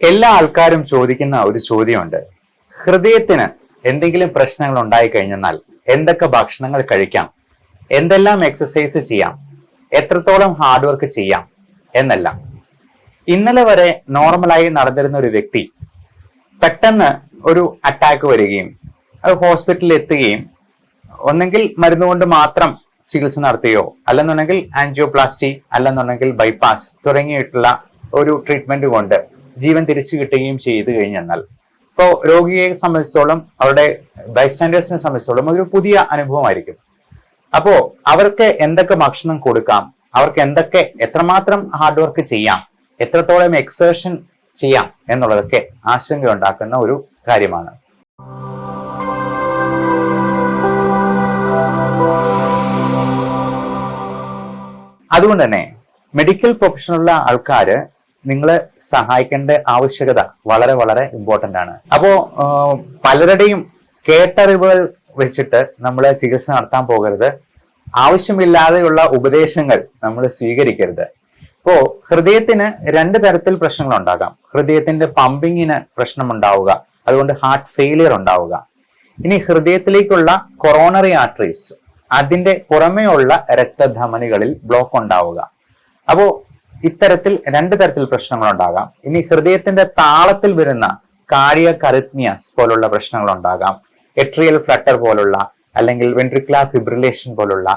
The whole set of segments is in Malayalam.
എല്ലാ ആൾക്കാരും ചോദിക്കുന്ന ഒരു ചോദ്യമുണ്ട്. ഹൃദയത്തിന് എന്തെങ്കിലും പ്രശ്നങ്ങൾ ഉണ്ടായി കഴിഞ്ഞാൽ എന്തൊക്കെ ഭക്ഷണങ്ങൾ കഴിക്കാം, എന്തെല്ലാം എക്സസൈസ് ചെയ്യാം, എത്രത്തോളം ഹാർഡ് വർക്ക് ചെയ്യാം എന്നെല്ലാം. ഇന്നലെ വരെ നോർമലായി നടന്നിരുന്ന ഒരു വ്യക്തി പെട്ടെന്ന് ഒരു അറ്റാക്ക് വരികയും അത് ഹോസ്പിറ്റലിൽ എത്തുകയും ഒന്നെങ്കിൽ മരുന്നുകൊണ്ട് മാത്രം ചികിത്സ നടത്തുകയോ അല്ലെന്നുണ്ടെങ്കിൽ ആൻജിയോപ്ലാസ്റ്റി അല്ലെന്നുണ്ടെങ്കിൽ ബൈപ്പാസ് തുടങ്ങിയിട്ടുള്ള ഒരു ട്രീറ്റ്മെന്റ് കൊണ്ട് ജീവൻ തിരിച്ചു കിട്ടുകയും ചെയ്തു കഴിഞ്ഞാൽ ഇപ്പോൾ രോഗിയെ സംബന്ധിച്ചോളം അവരുടെ ബൈസ്റ്റാൻഡേഴ്സിനെ സംബന്ധിച്ചോളം അതൊരു പുതിയ അനുഭവമായിരിക്കും. അപ്പോ അവർക്ക് എന്തൊക്കെ ഭക്ഷണം കൊടുക്കാം, അവർക്ക് എന്തൊക്കെ എത്രമാത്രം ഹാർഡ് വർക്ക് ചെയ്യാം, എത്രത്തോളം എക്സേർഷൻ ചെയ്യാം എന്നുള്ളതൊക്കെ ആശങ്ക ഉണ്ടാക്കുന്ന ഒരു കാര്യമാണ്. അതുകൊണ്ട് തന്നെ മെഡിക്കൽ പ്രൊഫഷനുള്ള ആൾക്കാര് നിങ്ങളെ സഹായിക്കേണ്ട ആവശ്യകത വളരെ വളരെ ഇമ്പോർട്ടന്റ് ആണ്. അപ്പോ പലരുടെയും കേട്ടറിവുകൾ വെച്ചിട്ട് നമ്മൾ ചികിത്സ നടത്താൻ പോകരുത്. ആവശ്യമില്ലാതെയുള്ള ഉപദേശങ്ങൾ നമ്മൾ സ്വീകരിക്കരുത്. ഇപ്പോ ഹൃദയത്തിന് രണ്ട് തരത്തിൽ പ്രശ്നങ്ങൾ ഉണ്ടാകാം. ഹൃദയത്തിന്റെ പമ്പിങ്ങിന് പ്രശ്നം ഉണ്ടാവുക, അതുകൊണ്ട് ഹാർട്ട് ഫെയിലിയർ ഉണ്ടാവുക. ഇനി ഹൃദയത്തിലേക്കുള്ള കൊറോണറി ആർട്ടറീസ്, അതിന്റെ പുറമേ ഉള്ള രക്തധമനികളിൽ ബ്ലോക്ക് ഉണ്ടാവുക. അപ്പോ ഇത്തരത്തിൽ രണ്ട് തരത്തിൽ പ്രശ്നങ്ങൾ ഉണ്ടാകാം. ഇനി ഹൃദയത്തിന്റെ താളത്തിൽ വരുന്ന കാർഡിയക് അറിത്മിയാസ് പോലുള്ള പ്രശ്നങ്ങൾ ഉണ്ടാകാം. എട്രിയൽ ഫ്ലട്ടർ പോലുള്ള അല്ലെങ്കിൽ വെൻട്രിക്കുലർ ഫിബ്രിലേഷൻ പോലുള്ള,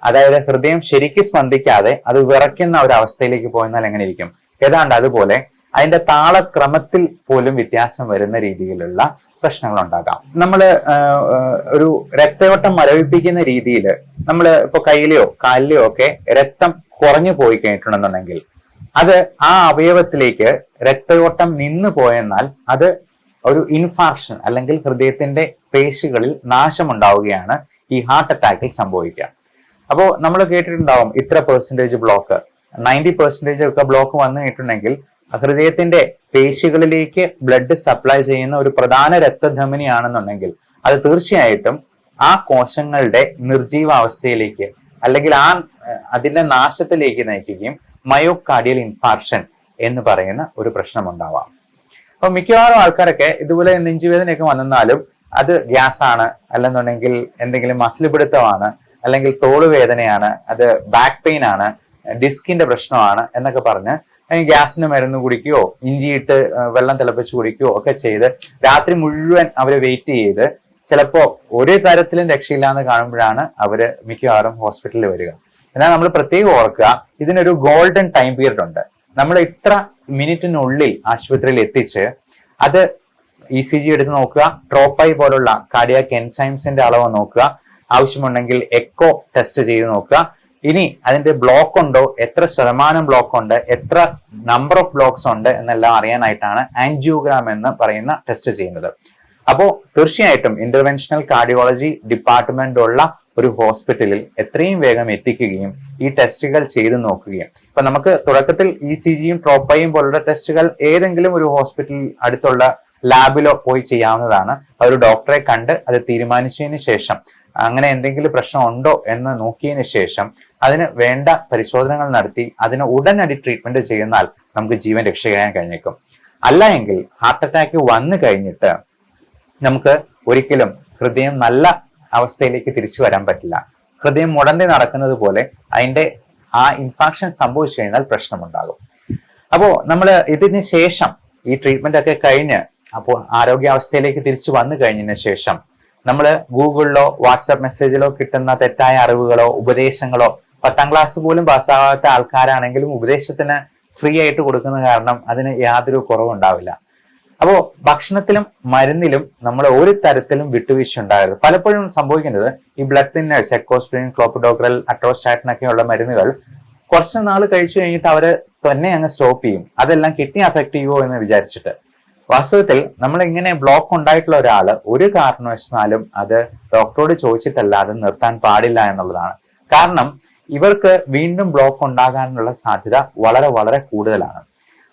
അതായത് ഹൃദയം ശരിക്കും സ്പന്ദിക്കാതെ അത് വിറയ്ക്കുന്ന ഒരു അവസ്ഥയിലേക്ക് പോയെന്നാൽ എങ്ങനെ ഇരിക്കും, ഏതാണ്ട് അതുപോലെ അതിന്റെ താളക്രമത്തിൽ പോലും വ്യത്യാസം വരുന്ന രീതിയിലുള്ള പ്രശ്നങ്ങൾ ഉണ്ടാകാം. നമ്മൾ ഒരു രക്തയോട്ടം മരവിപ്പിക്കുന്ന രീതിയിൽ നമ്മൾ ഇപ്പൊ കയ്യിലെയോ കാലിലെയോ ഒക്കെ രക്തം കുറഞ്ഞു പോയി കഴിഞ്ഞിട്ടുണ്ടെന്നുണ്ടെങ്കിൽ അത് ആ അവയവത്തിലേക്ക് രക്തയോട്ടം നിന്നു പോയെന്നാൽ അത് ഒരു ഇൻഫാർക്ഷൻ അല്ലെങ്കിൽ ഹൃദയത്തിന്റെ പേശികളിൽ നാശമുണ്ടാവുകയാണ് ഈ ഹാർട്ട് അറ്റാക്കിൽ സംഭവിക്കുക. അപ്പോൾ നമ്മൾ കേട്ടിട്ടുണ്ടാവും ഇത്ര പെർസെന്റേജ് ബ്ലോക്ക്, 90% ഒക്കെ ബ്ലോക്ക് വന്നു കഴിഞ്ഞിട്ടുണ്ടെങ്കിൽ ഹൃദയത്തിന്റെ പേശികളിലേക്ക് ബ്ലഡ് സപ്ലൈ ചെയ്യുന്ന ഒരു പ്രധാന രക്തധമനിയാണെന്നുണ്ടെങ്കിൽ അത് തീർച്ചയായിട്ടും ആ കോശങ്ങളുടെ നിർജീവാവസ്ഥയിലേക്ക് അല്ലെങ്കിൽ അതിന്റെ നാശത്തിലേക്ക് നയിക്കുകയും മയോകാർഡിയൽ ഇൻഫാർക്ഷൻ എന്ന് പറയുന്ന ഒരു പ്രശ്നം ഉണ്ടാവാം. അപ്പൊ മിക്കവാറും ആൾക്കാരൊക്കെ ഇതുപോലെ നെഞ്ചുവേദനയൊക്കെ വന്നാലും അത് ഗ്യാസ് ആണ്, അല്ലെന്നുണ്ടെങ്കിൽ എന്തെങ്കിലും മസിൽ പിടുത്തമാണ്, അല്ലെങ്കിൽ തോളുവേദനയാണ്, അത് ബാക്ക് പെയിൻ ആണ്, ഡിസ്കിന്റെ പ്രശ്നമാണ് എന്നൊക്കെ പറഞ്ഞ് ഗ്യാസിന് മരുന്ന് കുടിക്കുകയോ ഇഞ്ചിയിട്ട് വെള്ളം തിളപ്പിച്ച് കുടിക്കുകയോ ഒക്കെ ചെയ്ത് രാത്രി മുഴുവൻ അവര് വെയിറ്റ് ചെയ്ത് ചിലപ്പോ ഒരു തരത്തിലും രക്ഷയില്ലാന്ന് കാണുമ്പോഴാണ് അവര് മിക്കവാറും ഹോസ്പിറ്റലിൽ വരിക. എന്നാൽ നമ്മൾ പ്രത്യേകം ഓർക്കുക, ഇതിനൊരു ഗോൾഡൻ ടൈം പീരീഡ് ഉണ്ട്. നമ്മൾ ഇത്ര മിനിറ്റിനുള്ളിൽ ആശുപത്രിയിൽ എത്തിച്ച് അത് ECG എടുത്ത് നോക്കുക, ട്രോപ്പൈ പോലുള്ള കാർഡിയാക് എൻസൈംസിന്റെ അളവ് നോക്കുക, ആവശ്യമുണ്ടെങ്കിൽ എക്കോ ടെസ്റ്റ് ചെയ്ത് നോക്കുക. ഇനി അതിന്റെ ബ്ലോക്ക് ഉണ്ടോ, എത്ര ശതമാനം ബ്ലോക്ക് ഉണ്ട്, എത്ര നമ്പർ ഓഫ് ബ്ലോക്സ് ഉണ്ട് എന്നെല്ലാം അറിയാനായിട്ടാണ് ആൻജിയോഗ്രാം എന്ന് പറയുന്ന ടെസ്റ്റ് ചെയ്യുന്നത്. അപ്പോൾ തീർച്ചയായിട്ടും ഇന്റർവെൻഷണൽ കാർഡിയോളജി ഡിപ്പാർട്ട്മെന്റ് ഉള്ള ഒരു ഹോസ്പിറ്റലിൽ എത്രയും വേഗം എത്തിക്കുകയും ഈ ടെസ്റ്റുകൾ ചെയ്തു നോക്കുകയും, ഇപ്പൊ നമുക്ക് തുടക്കത്തിൽ ECGയും ട്രോപ്പയും പോലുള്ള ടെസ്റ്റുകൾ ഏതെങ്കിലും ഒരു ഹോസ്പിറ്റലിൽ അടുത്തുള്ള ലാബിലോ പോയി ചെയ്യാവുന്നതാണ്. ഒരു ഡോക്ടറെ കണ്ട് അത് തീരുമാനിച്ചതിന് ശേഷം അങ്ങനെ എന്തെങ്കിലും പ്രശ്നം ഉണ്ടോ എന്ന് നോക്കിയതിന് ശേഷം അതിന് വേണ്ട പരിശോധനകൾ നടത്തി അതിന് ഉടനടി ട്രീറ്റ്മെന്റ് ചെയ്യുന്നാൽ നമുക്ക് ജീവൻ രക്ഷിക്കാൻ കഴിഞ്ഞേക്കും. അല്ല എങ്കിൽ ഹാർട്ട് അറ്റാക്ക് വന്നു കഴിഞ്ഞിട്ട് നമുക്ക് ഒരിക്കലും ഹൃദയം നല്ല അവസ്ഥയിലേക്ക് തിരിച്ചു വരാൻ പറ്റില്ല. ഹൃദയം മുടന്തി നടക്കുന്നത് പോലെ അതിന്റെ ആ ഇൻഫാക്ഷൻ സംഭവിച്ചു കഴിഞ്ഞാൽ പ്രശ്നമുണ്ടാകും. അപ്പോൾ നമ്മൾ ഇതിന് ശേഷം ഈ ട്രീറ്റ്മെന്റ് ഒക്കെ കഴിഞ്ഞ് അപ്പോൾ ആരോഗ്യാവസ്ഥയിലേക്ക് തിരിച്ചു വന്നു കഴിഞ്ഞതിന് ശേഷം നമ്മൾ ഗൂഗിളിലോ വാട്സാപ്പ് മെസ്സേജിലോ കിട്ടുന്ന തെറ്റായ അറിവുകളോ ഉപദേശങ്ങളോ, 10ാം ക്ലാസ് പോലും പാസ്സാകാത്ത ആൾക്കാരാണെങ്കിലും ഉപദേശത്തിന് ഫ്രീ ആയിട്ട് കൊടുക്കുന്ന കാരണം അതിന് യാതൊരു കുറവുണ്ടാവില്ല. അപ്പോൾ ഭക്ഷണത്തിലും മരുന്നിലും നമ്മൾ ഒരു തരത്തിലും വിട്ടുവീഴ്ച ഉണ്ടാകരുത്. പലപ്പോഴും സംഭവിക്കുന്നത് ഈ ബ്ലഡ് തിന്നേഴ്സ്, എക്കോസ്പ്രിൻ, ക്ലോപ്പിഡോഗ്രൽ, അട്രോസ്റ്റാറ്റിൻ ഒക്കെയുള്ള മരുന്നുകൾ കുറച്ച് നാൾ കഴിച്ചു കഴിഞ്ഞിട്ട് അവര് തന്നെ അങ്ങ് സ്റ്റോപ്പ് ചെയ്യും. അതെല്ലാം കിഡ്നി അഫക്ട് ചെയ്യുമോ എന്ന് വിചാരിച്ചിട്ട്. വാസ്തവത്തിൽ നമ്മൾ ഇങ്ങനെ ബ്ലോക്ക് ഉണ്ടായിട്ടുള്ള ഒരാള് ഒരു കാരണവശാലും അത് ഡോക്ടറോട് ചോദിച്ചിട്ടല്ലാതെ നിർത്താൻ പാടില്ല എന്നുള്ളതാണ്. കാരണം ഇവർക്ക് വീണ്ടും ബ്ലോക്ക് ഉണ്ടാകാനുള്ള സാധ്യത വളരെ വളരെ കൂടുതലാണ്.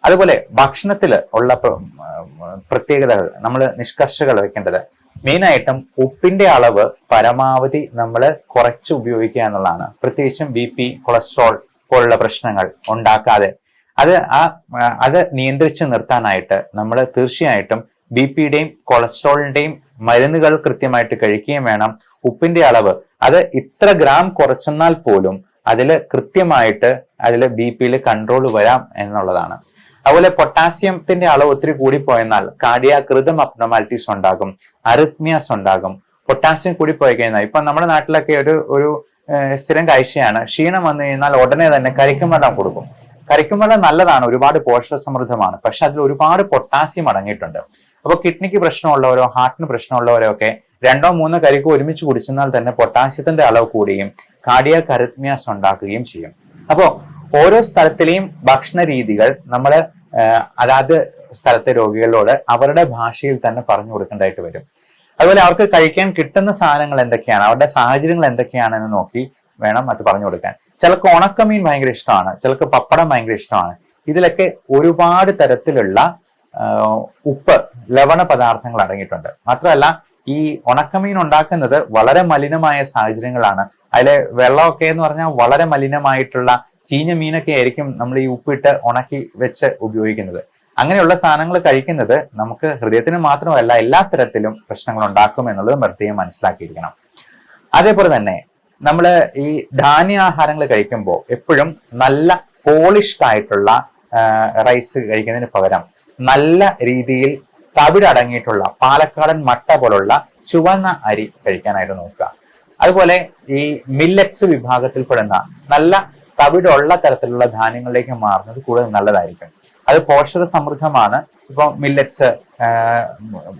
അതുപോലെ ഭക്ഷണത്തിൽ ഉള്ള പ്രത്യേകതകൾ നമ്മൾ നിഷ്കർഷകൾ വെക്കേണ്ടത്, മെയിനായിട്ടും ഉപ്പിന്റെ അളവ് പരമാവധി നമ്മൾ കുറച്ച് ഉപയോഗിക്കുക എന്നുള്ളതാണ്. പ്രത്യേകിച്ചും BP, കൊളസ്ട്രോൾ പോലുള്ള പ്രശ്നങ്ങൾ ഉണ്ടാക്കാതെ അത് നിയന്ത്രിച്ച് നിർത്താനായിട്ട് നമ്മൾ തീർച്ചയായിട്ടും ബിപിയുടെയും കൊളസ്ട്രോളിന്റെയും മരുന്നുകൾ കൃത്യമായിട്ട് കഴിക്കുകയും വേണം. ഉപ്പിന്റെ അളവ് അത് ഇത്ര ഗ്രാം കുറച്ചെന്നാൽ പോലും കൃത്യമായിട്ട് ബിപിയിൽ കൺട്രോൾ വരാം എന്നുള്ളതാണ്. അതുപോലെ പൊട്ടാസ്യത്തിന്റെ അളവ് ഒത്തിരി കൂടിപ്പോയെന്നാൽ കാർഡിയാക് റിതം അബ്നോർമാലിറ്റീസ് ഉണ്ടാകും, അറിത്മിയാസ് ഉണ്ടാകും. പൊട്ടാസ്യം കൂടിപ്പോയി കഴിഞ്ഞാൽ ഇപ്പൊ നമ്മുടെ നാട്ടിലൊക്കെ ഒരു സ്ഥിരം കാഴ്ചയാണ്, ക്ഷീണം വന്നു കഴിഞ്ഞാൽ ഉടനെ തന്നെ കരിക്കും വെള്ളം കൊടുക്കും. കരിക്കും വെള്ളം നല്ലതാണ്, ഒരുപാട് പോഷക സമൃദ്ധമാണ്, പക്ഷെ അതിൽ ഒരുപാട് പൊട്ടാസ്യം അടങ്ങിയിട്ടുണ്ട്. അപ്പൊ കിഡ്നിക്ക് പ്രശ്നമുള്ളവരോ ഹാർട്ടിന് പ്രശ്നമുള്ളവരോ ഒക്കെ 2-3 കരിക്ക് ഒരുമിച്ച് കുടിച്ചെന്നാൽ തന്നെ പൊട്ടാസ്യത്തിന്റെ അളവ് കൂടുകയും കാർഡിയാക് അറിത്മിയാസ് ഉണ്ടാക്കുകയും ചെയ്യും. അപ്പോ ഓരോ സ്ഥലത്തിലെയും ഭക്ഷണ രീതികൾ നമ്മൾ അതാത് സ്ഥലത്തെ രോഗികളോട് അവരുടെ ഭാഷയിൽ തന്നെ പറഞ്ഞു കൊടുക്കേണ്ടതായിട്ട് വരും. അതുപോലെ അവർക്ക് കഴിക്കാൻ കിട്ടുന്ന സാധനങ്ങൾ എന്തൊക്കെയാണ്, അവരുടെ സാഹചര്യങ്ങൾ എന്തൊക്കെയാണെന്ന് നോക്കി വേണം അത് പറഞ്ഞു കൊടുക്കാൻ. ചിലർക്ക് ഉണക്കമീൻ ഭയങ്കര ഇഷ്ടമാണ്, ചിലർക്ക് പപ്പടം ഭയങ്കര ഇഷ്ടമാണ്. ഇതിലൊക്കെ ഒരുപാട് തരത്തിലുള്ള ഉപ്പ്, ലവണ പദാർത്ഥങ്ങൾ അടങ്ങിയിട്ടുണ്ട്. മാത്രമല്ല ഈ ഉണക്കമീൻ ഉണ്ടാക്കുന്നത് വളരെ മലിനമായ സാഹചര്യങ്ങളാണ്. അതിലെ വെള്ളമൊക്കെ എന്ന് പറഞ്ഞാൽ വളരെ മലിനമായിട്ടുള്ള ചീഞ്ഞ മീനൊക്കെ ആയിരിക്കും നമ്മൾ ഈ ഉപ്പിട്ട് ഉണക്കി വെച്ച് ഉപയോഗിക്കുന്നത്. അങ്ങനെയുള്ള സാധനങ്ങൾ കഴിക്കുന്നത് നമുക്ക് ഹൃദയത്തിന് മാത്രമല്ല എല്ലാ തരത്തിലും പ്രശ്നങ്ങൾ ഉണ്ടാക്കും എന്നുള്ളത് പ്രത്യേകം മനസ്സിലാക്കിയിരിക്കണം. അതേപോലെ തന്നെ നമ്മൾ ഈ ധാന്യാഹാരങ്ങൾ കഴിക്കുമ്പോൾ എപ്പോഴും നല്ല പോളിഷ്ഡ് ആയിട്ടുള്ള റൈസ് കഴിക്കുന്നതിന് പകരം നല്ല രീതിയിൽ തവിടടങ്ങിയിട്ടുള്ള പാലക്കാടൻ മട്ട പോലുള്ള ചുവന്ന അരി കഴിക്കാനായിട്ട് നോക്കുക. അതുപോലെ ഈ മില്ലറ്റ്സ് വിഭാഗത്തിൽപ്പെടുന്ന നല്ല തവിടുള്ള തരത്തിലുള്ള ധാന്യങ്ങളിലേക്ക് മാറുന്നത് കൂടുതൽ നല്ലതായിരിക്കും. അത് പോഷക സമൃദ്ധമാണ്. ഇപ്പൊ മില്ലറ്റ്സ്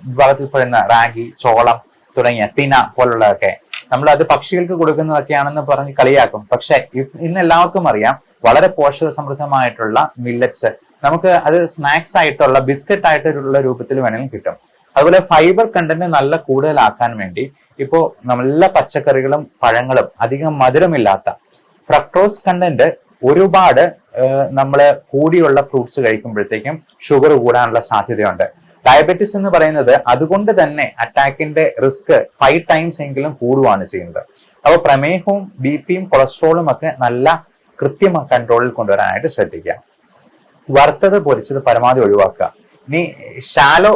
വിഭാഗത്തിൽപ്പെടുന്ന റാഗി, ചോളം തുടങ്ങിയ തിന പോലുള്ളതൊക്കെ നമ്മൾ അത് പക്ഷികൾക്ക് കൊടുക്കുന്നതൊക്കെയാണെന്ന് പറഞ്ഞ് കളിയാക്കും. പക്ഷെ ഇന്ന് എല്ലാവർക്കും അറിയാം വളരെ പോഷക സമൃദ്ധമായിട്ടുള്ള മില്ലറ്റ്സ് നമുക്ക് അത് സ്നാക്സ് ആയിട്ടുള്ള ബിസ്ക്കറ്റ് ആയിട്ടുള്ള രൂപത്തിൽ വേണമെങ്കിലും കിട്ടും. അതുപോലെ ഫൈബർ കണ്ടന്റ് നല്ല കൂടുതലാക്കാൻ വേണ്ടി ഇപ്പോ നല്ല പച്ചക്കറികളും പഴങ്ങളും അധികം മധുരമില്ലാത്ത ഫ്രക്ടോസ് കണ്ടന്റ് ഒരുപാട് നമ്മൾ കൂടിയുള്ള ഫ്രൂട്ട്സ് കഴിക്കുമ്പോഴത്തേക്കും ഷുഗർ കൂടാനുള്ള സാധ്യതയുണ്ട്. ഡയബറ്റിസ് എന്ന് പറയുന്നത് അതുകൊണ്ട് തന്നെ അറ്റാക്കിന്റെ റിസ്ക് 5 ടൈംസ് എങ്കിലും കൂടുകയാണ് ചെയ്യുന്നത്. അപ്പോൾ പ്രമേഹവും ബിപിയും കൊളസ്ട്രോളും ഒക്കെ നല്ല കൃത്യമായ കൺട്രോളിൽ കൊണ്ടുവരാനായിട്ട് ശ്രദ്ധിക്കുക. വറുത്തത് പൊരിച്ചത് പരമാവധി ഒഴിവാക്കുക. ഇനി ഷാലോ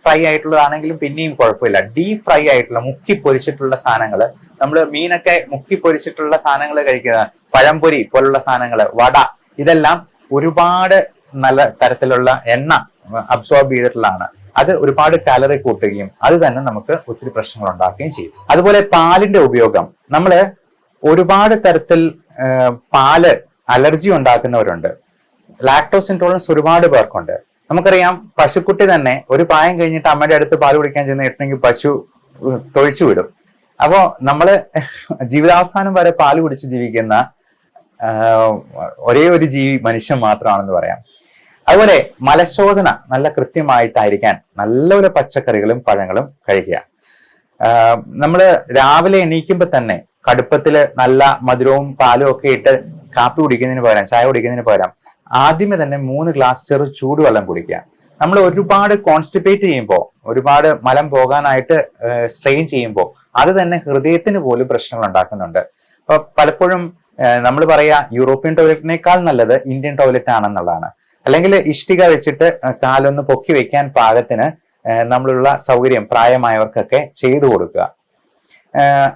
ഫ്രൈ ആയിട്ടുള്ളതാണെങ്കിലും പിന്നെയും കുഴപ്പമില്ല. ഡീപ് ഫ്രൈ ആയിട്ടുള്ള മുക്കി പൊരിച്ചിട്ടുള്ള സാധനങ്ങൾ, നമ്മൾ മീനൊക്കെ മുക്കി പൊരിച്ചിട്ടുള്ള സാധനങ്ങൾ കഴിക്കുക, പഴംപൊരി പോലുള്ള സാധനങ്ങൾ, വട, ഇതെല്ലാം ഒരുപാട് നല്ല തരത്തിലുള്ള എണ്ണ അബ്സോർബ് ചെയ്തിട്ടുള്ളതാണ്. അത് ഒരുപാട് കാലറി കൂട്ടുകയും അത് തന്നെ നമുക്ക് ഒത്തിരി പ്രശ്നങ്ങൾ ഉണ്ടാക്കുകയും ചെയ്യും. അതുപോലെ പാലിന്റെ ഉപയോഗം, നമ്മൾ ഒരുപാട് തരത്തിൽ പാല് അലർജി ഉണ്ടാക്കുന്നവരുണ്ട്. ലാക്ടോസ് ഇൻടോളറൻസ് ഒരുപാട് പേർക്കുണ്ട്. നമുക്കറിയാം പശുക്കുട്ടി തന്നെ ഒരു പ്രായം കഴിഞ്ഞിട്ട് അമ്മയുടെ അടുത്ത് പാല് കുടിക്കാൻ ചെന്നിട്ടുണ്ടെങ്കിൽ പശു തൊഴിച്ചു വിടും. അപ്പോ നമ്മള് ജീവിതാവസാനം വരെ പാല് കുടിച്ച് ജീവിക്കുന്ന ഒരേ ഒരു ജീവി മനുഷ്യൻ മാത്രമാണെന്ന് പറയാം. അതുപോലെ മലശോധന നല്ല കൃത്യമായിട്ടായിരിക്കാൻ നല്ലപോലെ പച്ചക്കറികളും പഴങ്ങളും കഴിക്കുക. നമ്മള് രാവിലെ എണീക്കുമ്പോ തന്നെ കടുപ്പത്തില് നല്ല മധുരവും പാലും ഒക്കെ ഇട്ട് കാപ്പി കുടിക്കുന്നതിന് പകരം, ചായ കുടിക്കുന്നതിന് പകരം ആദ്യമേ തന്നെ 3 ഗ്ലാസ് ചെറു ചൂടുവെള്ളം കുടിക്കുക. നമ്മൾ ഒരുപാട് കോൺസ്റ്റിപ്പേറ്റ് ചെയ്യുമ്പോൾ, ഒരുപാട് മലം പോകാനായിട്ട് സ്ട്രെയിൻ ചെയ്യുമ്പോൾ അത് തന്നെ ഹൃദയത്തിന് പോലും പ്രശ്നങ്ങൾ ഉണ്ടാക്കുന്നുണ്ട്. അപ്പൊ പലപ്പോഴും നമ്മൾ പറയാ യൂറോപ്യൻ ടോയ്ലറ്റിനേക്കാൾ നല്ലത് ഇന്ത്യൻ ടോയ്ലറ്റ് ആണെന്നുള്ളതാണ്. അല്ലെങ്കിൽ ഇഷ്ടിക വെച്ചിട്ട് കാലൊന്ന് പൊക്കി വെക്കാൻ പാകത്തിന് നമ്മളുള്ള സൗകര്യം പ്രായമായവർക്കൊക്കെ ചെയ്തു കൊടുക്കുക.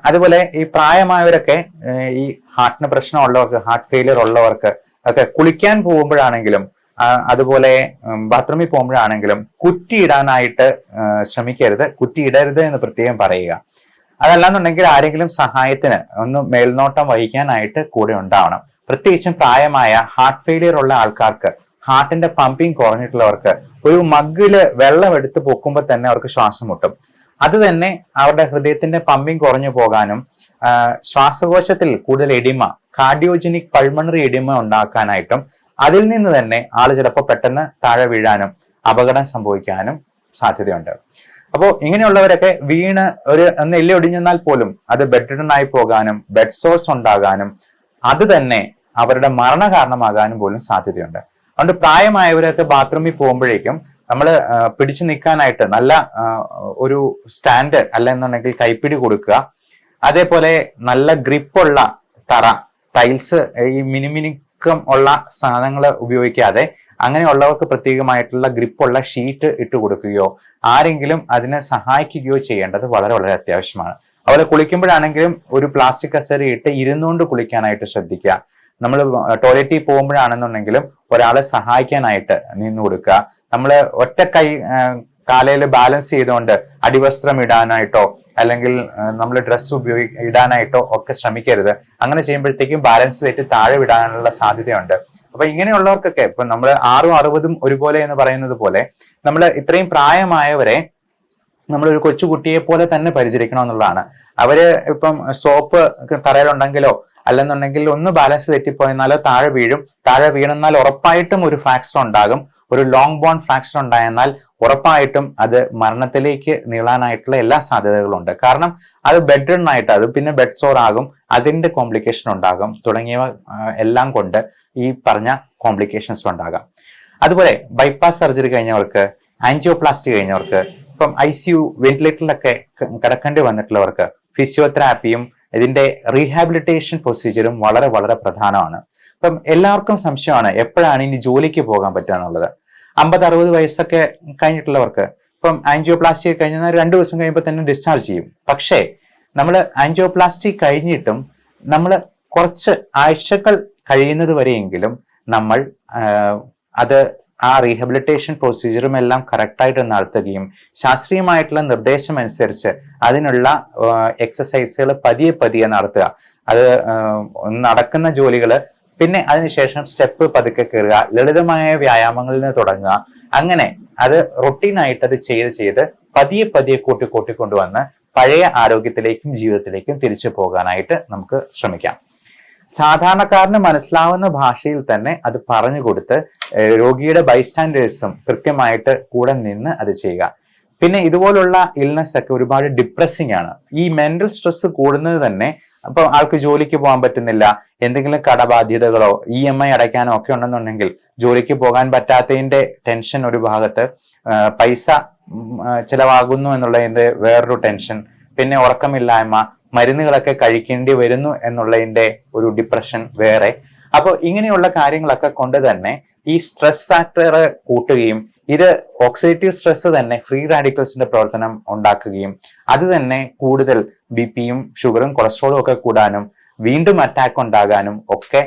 അതുപോലെ ഈ പ്രായമായവരൊക്കെ ഈ ഹാർട്ടിന് പ്രശ്നമുള്ളവർക്ക്, ഹാർട്ട് ഫെയിലിയർ ഉള്ളവർക്ക് ഒക്കെ കുളിക്കാൻ പോകുമ്പോഴാണെങ്കിലും അതുപോലെ ബാത്റൂമിൽ പോകുമ്പോഴാണെങ്കിലും കുറ്റിയിടാനായിട്ട് ശ്രമിക്കരുത്. കുറ്റിയിടരുത് എന്ന് പ്രത്യേകം പറയുക. അതല്ലാന്നുണ്ടെങ്കിൽ ആരെങ്കിലും സഹായത്തിന് ഒന്ന് മേൽനോട്ടം വഹിക്കാനായിട്ട് കൂടെ ഉണ്ടാവണം. പ്രത്യേകിച്ചും പ്രായമായ ഹാർട്ട് ഫെയിലിയർ ഉള്ള ആൾക്കാർക്ക്, ഹാർട്ടിന്റെ പമ്പിങ് കുറഞ്ഞിട്ടുള്ളവർക്ക് ഒരു മഗ്ഗില് വെള്ളം എടുത്ത് പൊക്കുമ്പോൾ തന്നെ അവർക്ക് ശ്വാസം മുട്ടും. അത് തന്നെ അവരുടെ ഹൃദയത്തിന്റെ പമ്പിങ് കുറഞ്ഞു പോകാനും ശ്വാസകോശത്തിൽ കൂടുതൽ എഡിമ, കാർഡിയോജനിക് പൾമണറി എഡിമ ഉണ്ടാക്കാനായിട്ടും അതിൽ നിന്ന് തന്നെ ആള് ചിലപ്പോൾ പെട്ടെന്ന് താഴെ വീഴാനും അപകടം സംഭവിക്കാനും സാധ്യതയുണ്ട്. അപ്പോൾ ഇങ്ങനെയുള്ളവരൊക്കെ വീണ് ഒന്ന് എല്ല് ഒടിഞ്ഞെന്നാൽ പോലും അത് ബെഡ് റിഡൺ ആയി പോകാനും ബെഡ് സോഴ്സ് ഉണ്ടാകാനും അത് തന്നെ അവരുടെ മരണ കാരണമാകാനും പോലും സാധ്യതയുണ്ട്. അതുകൊണ്ട് പ്രായമായവരൊക്കെ ബാത്റൂമിൽ പോകുമ്പോഴേക്കും നമ്മൾ പിടിച്ചു നിൽക്കാനായിട്ട് നല്ല ഒരു സ്റ്റാൻഡ് അല്ലെന്നുണ്ടെങ്കിൽ കൈപ്പിടി കൊടുക്കുക. അതേപോലെ നല്ല ഗ്രിപ്പുള്ള തറ, ടൈൽസ്, ഈ മിനി പൊക്കം ഉള്ള സാധനങ്ങൾ ഉപയോഗിക്കാതെ അങ്ങനെയുള്ളവർക്ക് പ്രത്യേകമായിട്ടുള്ള ഗ്രിപ്പുള്ള ഷീറ്റ് ഇട്ട് കൊടുക്കുകയോ ആരെങ്കിലും അതിനെ സഹായിക്കുകയോ ചെയ്യേണ്ടത് വളരെ വളരെ അത്യാവശ്യമാണ്. അതുപോലെ കുളിക്കുമ്പോഴാണെങ്കിലും ഒരു പ്ലാസ്റ്റിക് കസേര ഇട്ട് ഇരുന്നുകൊണ്ട് കുളിക്കാനായിട്ട് ശ്രദ്ധിക്കുക. നമ്മൾ ടോയ്ലറ്റിൽ പോകുമ്പോഴാണെന്നുണ്ടെങ്കിലും ഒരാളെ സഹായിക്കാനായിട്ട് നിന്ന് കൊടുക്കുക. നമ്മൾ ഒറ്റ കൈ കാലയിൽ ബാലൻസ് ചെയ്തുകൊണ്ട് അടിവസ്ത്രം ഇടാനായിട്ടോ അല്ലെങ്കിൽ നമ്മൾ ഡ്രസ്സ് ഇടാനായിട്ടോ ഒക്കെ ശ്രമിക്കരുത്. അങ്ങനെ ചെയ്യുമ്പോഴത്തേക്കും ബാലൻസ് തെറ്റി താഴെ വിടാനുള്ള സാധ്യതയുണ്ട്. അപ്പൊ ഇങ്ങനെയുള്ളവർക്കൊക്കെ ഇപ്പൊ നമ്മൾ 6ഉം 60ഉം ഒരുപോലെ എന്ന് പറയുന്നത് പോലെ നമ്മൾ ഇത്രയും പ്രായമായവരെ നമ്മളൊരു കൊച്ചുകുട്ടിയെ പോലെ തന്നെ പരിചരിക്കണം എന്നുള്ളതാണ്. അവര് ഇപ്പം സോപ്പ് തറയിലുണ്ടെങ്കിലോ അല്ലെന്നുണ്ടെങ്കിൽ ഒന്ന് ബാലൻസ് തെറ്റിപ്പോയെന്നാലോ താഴെ വീഴും. താഴെ വീണെന്നാൽ ഉറപ്പായിട്ടും ഒരു ഫ്രാക്ചർ ഉണ്ടാകും. ഒരു ലോങ് ബോൺ ഫ്രാക്ചർ ഉണ്ടായെന്നാൽ ഉറപ്പായിട്ടും അത് മരണത്തിലേക്ക് നീളാനായിട്ടുള്ള എല്ലാ സാധ്യതകളും ഉണ്ട്. കാരണം അത് ബെഡ് റിഡൻ ആയിട്ട് അത് പിന്നെ ബെഡ് സോർ ആകും, അതിന്റെ കോംപ്ലിക്കേഷൻ ഉണ്ടാകും, തുടങ്ങിയവ എല്ലാം കൊണ്ട് ഈ പറഞ്ഞ കോംപ്ലിക്കേഷൻസ് ഉണ്ടാകാം. അതുപോലെ ബൈപ്പാസ് സർജറി കഴിഞ്ഞവർക്ക്, ആൻജിയോപ്ലാസ്റ്റി കഴിഞ്ഞവർക്ക്, ഇപ്പം ICU വെന്റിലേറ്ററിലൊക്കെ കിടക്കേണ്ടി വന്നിട്ടുള്ളവർക്ക് ഫിസിയോതെറാപ്പിയും ഇതിന്റെ റീഹാബിലിറ്റേഷൻ പ്രൊസീജിയറും വളരെ വളരെ പ്രധാനമാണ്. ഇപ്പം എല്ലാവർക്കും സംശയമാണ് എപ്പോഴാണ് ഇനി ജോലിക്ക് പോകാൻ പറ്റുക എന്നുള്ളത്. 50-60 വയസ്സൊക്കെ കഴിഞ്ഞിട്ടുള്ളവർക്ക് ഇപ്പം ആൻജിയോപ്ലാസ്റ്റി കഴിഞ്ഞാൽ 2 ദിവസം കഴിയുമ്പോൾ തന്നെ ഡിസ്ചാർജ് ചെയ്യും. പക്ഷേ നമ്മൾ ആൻജിയോപ്ലാസ്റ്റി കഴിഞ്ഞിട്ടും നമ്മൾ കുറച്ച് ആഴ്ചകൾ കഴിയുന്നത് വരെയെങ്കിലും നമ്മൾ അത് ആ റീഹാബിലിറ്റേഷൻ പ്രൊസീജിയറും എല്ലാം കറക്റ്റായിട്ട് നടത്തുകയും ശാസ്ത്രീയമായിട്ടുള്ള നിർദ്ദേശം അനുസരിച്ച് അതിനുള്ള എക്സസൈസുകൾ പതിയെ നടത്തുക. അത് നടക്കുന്ന ജോലികൾ പിന്നെ അതിനുശേഷം സ്റ്റെപ്പ് പതുക്കെ കയറുക, ലളിതമായ വ്യായാമങ്ങളിൽ നിന്ന് തുടങ്ങുക. അങ്ങനെ അത് റൊട്ടീനായിട്ട് അത് ചെയ്ത് പതിയെ കൂട്ടിക്കൊണ്ടുവന്ന് പഴയ ആരോഗ്യത്തിലേക്കും ജീവിതത്തിലേക്കും തിരിച്ചു പോകാനായിട്ട് നമുക്ക് ശ്രമിക്കാം. സാധാരണക്കാരന് മനസ്സിലാവുന്ന ഭാഷയിൽ തന്നെ അത് പറഞ്ഞു കൊടുത്ത് രോഗിയുടെ ബൈസ്റ്റാൻഡേഴ്സും കൃത്യമായിട്ട് കൂടെ നിന്ന് അത് ചെയ്യുക. പിന്നെ ഇതുപോലുള്ള ഇൽനെസ് ഒക്കെ ഒരുപാട് ഡിപ്രസിംഗ് ആണ്. ഈ മെന്റൽ സ്ട്രെസ് കൂടുന്നത് തന്നെ അപ്പൊ ആൾക്ക് ജോലിക്ക് പോകാൻ പറ്റുന്നില്ല, എന്തെങ്കിലും കടബാധ്യതകളോ EMI അടയ്ക്കാനോ ഒക്കെ ഉണ്ടെന്നുണ്ടെങ്കിൽ ജോലിക്ക് പോകാൻ പറ്റാത്തതിന്റെ ടെൻഷൻ ഒരു ഭാഗത്ത്, പൈസ ചിലവാകുന്നു എന്നുള്ളതിന്റെ വേറൊരു ടെൻഷൻ, പിന്നെ ഉറക്കമില്ലായ്മ, മരുന്നുകളൊക്കെ കഴിക്കേണ്ടി വരുന്നു എന്നുള്ളതിന്റെ ഒരു ഡിപ്രഷൻ വേറെ. അപ്പോൾ ഇങ്ങനെയുള്ള കാര്യങ്ങളൊക്കെ കൊണ്ട് തന്നെ ഈ സ്ട്രെസ് ഫാക്ടർ കൂട്ടുകയും ഇത് ഓക്സിഡേറ്റീവ് സ്ട്രെസ് തന്നെ ഫ്രീ റാഡിക്കൽസിന്റെ പ്രവർത്തനം ഉണ്ടാക്കുകയും അത് തന്നെ കൂടുതൽ BP-യും ഷുഗറും കൊളസ്ട്രോളും ഒക്കെ കൂടാനും വീണ്ടും അറ്റാക്ക് ഉണ്ടാകാനും ഒക്കെ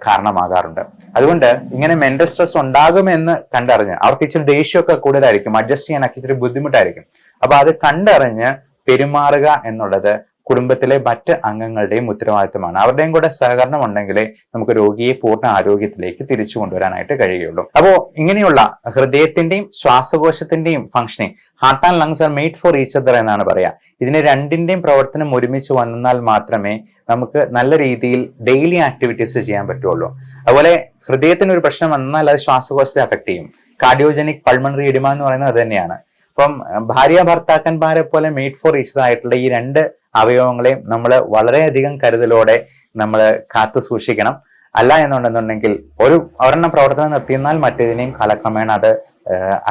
കാരണമാകാറുണ്ട്. അതുകൊണ്ട് ഇങ്ങനെ മെന്റൽ സ്ട്രെസ് ഉണ്ടാകുമെന്ന് കണ്ടറിഞ്ഞ് അവർക്ക് ഇച്ചിരി ദേഷ്യമൊക്കെ കൂടുതലായിരിക്കും, അഡ്ജസ്റ്റ് ചെയ്യാനൊക്കെ ഇച്ചിരി ബുദ്ധിമുട്ടായിരിക്കും. അപ്പൊ അത് കണ്ടറിഞ്ഞ് പെരുമാറുക എന്നുള്ളത് കുടുംബത്തിലെ മറ്റ് അംഗങ്ങളുടെയും ഉത്തരവാദിത്തമാണ്. അവരുടെയും കൂടെ സഹകരണം ഉണ്ടെങ്കിലേ നമുക്ക് രോഗിയെ പൂർണ്ണ ആരോഗ്യത്തിലേക്ക് തിരിച്ചു കൊണ്ടുവരാനായിട്ട് കഴിയുള്ളൂ. അപ്പോൾ ഇങ്ങനെയുള്ള ഹൃദയത്തിന്റെയും ശ്വാസകോശത്തിന്റെയും functioning, heart and lungs are made for each other എന്നാണ് പറയാ. ഇതിന് രണ്ടിന്റെയും പ്രവർത്തനം ഒരുമിച്ച് വന്നാൽ മാത്രമേ നമുക്ക് നല്ല രീതിയിൽ ഡെയിലി ആക്ടിവിറ്റീസ് ചെയ്യാൻ പറ്റുള്ളൂ. അതുപോലെ ഹൃദയത്തിന് ഒരു പ്രശ്നം വന്നാൽ അത് ശ്വാസകോശത്തെ അഫക്ട് ചെയ്യും. കാർഡിയോജനിക് പൾമണറി എഡിമ എന്ന് പറയുന്നത് അത് തന്നെയാണ്. അപ്പം ഭാര്യ ഭർത്താക്കന്മാരെ പോലെ മെയ്ഡ് ഫോർ ഈച്ച് ആയിട്ടുള്ള ഈ 2 അവയവങ്ങളെയും നമ്മൾ വളരെയധികം കരുതലോടെ നമ്മൾ കാത്തു സൂക്ഷിക്കണം. അല്ല എന്നുണ്ടെന്നുണ്ടെങ്കിൽ ഒരെണ്ണം പ്രവർത്തനം നിർത്തിയെന്നാൽ മറ്റേതിനെയും കാലക്രമേണ അത്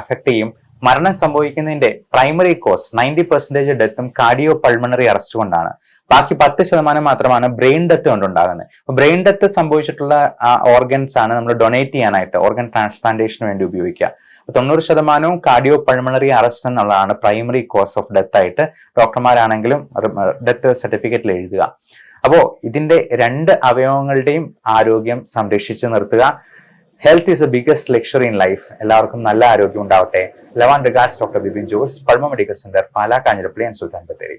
അഫക്ട് ചെയ്യും. മരണം സംഭവിക്കുന്നതിന്റെ പ്രൈമറി കോസ് 90% ഡെത്തും കാർഡിയോ പൾമണറി അറസ്റ്റ് കൊണ്ടാണ്. ബാക്കി 10% മാത്രമാണ് ബ്രെയിൻ ഡെത്ത് കൊണ്ടുണ്ടാകുന്നത്. ബ്രെയിൻ ഡെത്ത് സംഭവിച്ചിട്ടുള്ള ഓർഗൻസ് ആണ് നമ്മൾ ഡൊണേറ്റ് ചെയ്യാനായിട്ട് ഓർഗൻ ട്രാൻസ്പ്ലാന്റേഷന് വേണ്ടി ഉപയോഗിക്കുക. 90% കാർഡിയോ പൾമണറി അറസ്റ്റ് എന്നുള്ളതാണ് പ്രൈമറി കോസ് ഓഫ് ഡെത്ത് ആയിട്ട് ഡോക്ടർമാരാണെങ്കിലും ഡെത്ത് സർട്ടിഫിക്കറ്റിൽ എഴുതുക. അപ്പോ ഇതിന്റെ 2 അവയവങ്ങളുടെയും ആരോഗ്യം സംരക്ഷിച്ച് നിർത്തുക. Health is a biggest luxury in life. എല്ലാവർക്കും നല്ല ആരോഗ്യം ഉണ്ടാവട്ടെ. Love and regards doctor Bipin Jose, Pulma medical centre, Pala, Kanjirappally and Sultan Bathery.